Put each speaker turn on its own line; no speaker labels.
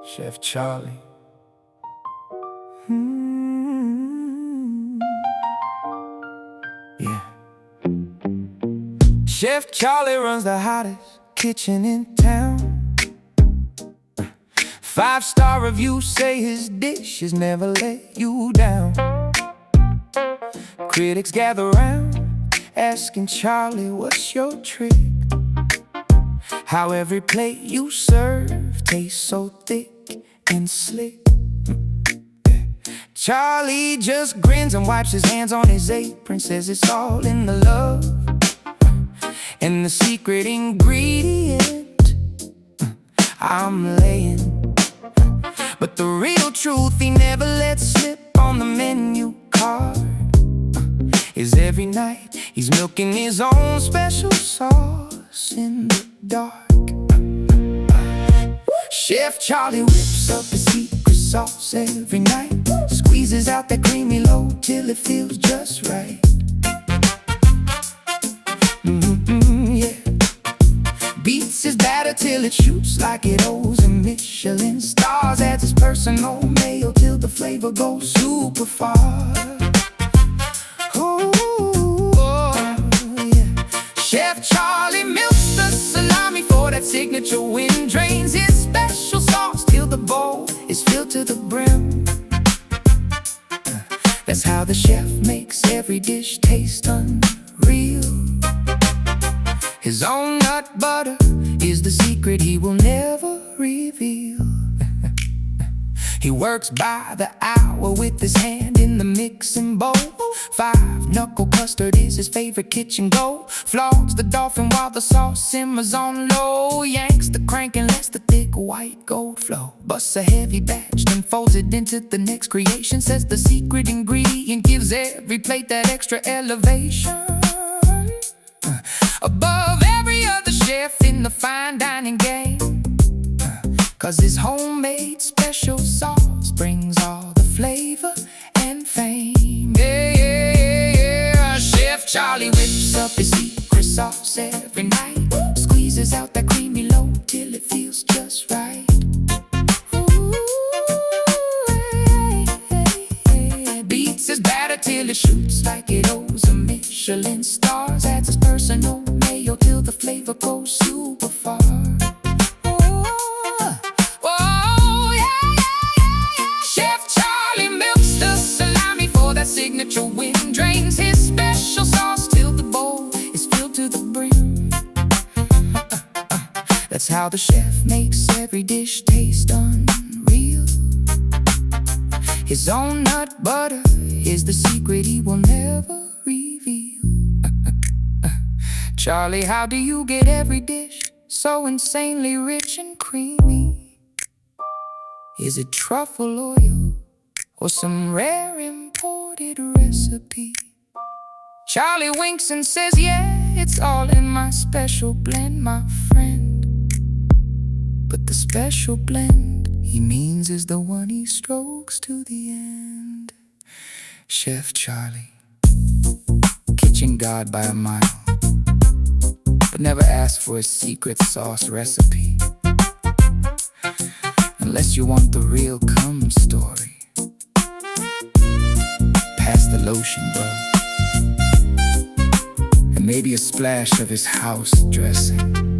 Chef Charlie. Yeah. Chef Charlie runs the hottest kitchen in town. 5-star reviews say his dishes never let you down. Critics gather round, asking Charlie, what's your trick? How every plate you serve tastes so thick and slick. Charlie just grins and wipes his hands on his apron, says it's all in the love and the secret ingredient I'm laying. But the real truth he never lets slip on the menu card is every night he's milking his own special sauce in the dark. Chef Charlie whips up his secret sauce every night, squeezes out that creamy load till it feels just right. Yeah. Beats his batter till it shoots like it owes him Michelin stars, adds his personal mayo till the flavor goes super far. Chef Charlie milks the salami for that signature wind, drains his special sauce till the bowl is filled to the brim. That's how the chef makes every dish taste unreal. His own nut butter is the secret he will never reveal. He works by the hour with his hand in the mixing bowl. 5-knuckle custard is his favorite kitchen goal. Flogs the dolphin while the sauce simmers on low. Yanks the crank and lets the thick white gold flow. Busts a heavy batch, then folds it into the next creation. Says the secret ingredient gives every plate that extra elevation, above every other chef in the fine dining game. 'Cause his homemade special sauce brings all the flavor and fame. Yeah. Chef Charlie whips up his secret sauce every night, squeezes out that creamy load till it feels just right. Beats his batter till it shoots like it owes him Michelin stars, adds his personal mayo till the flavor goes super far. Signature wind, drains his special sauce till the bowl is filled to the brim. That's how the chef makes every dish taste unreal. His own nut butter is the secret he will never reveal. Charlie, how do you get every dish so insanely rich and creamy? Is it truffle oil or some rare imported recipe? Charlie winks and says, yeah, it's all in my special blend, my friend. But the special blend he means is the one he strokes to the end. Chef Charlie, kitchen god by a mile, but never ask for a secret sauce recipe unless you want the real cum story. Pass the lotion, bro, and maybe a splash of his house dressing.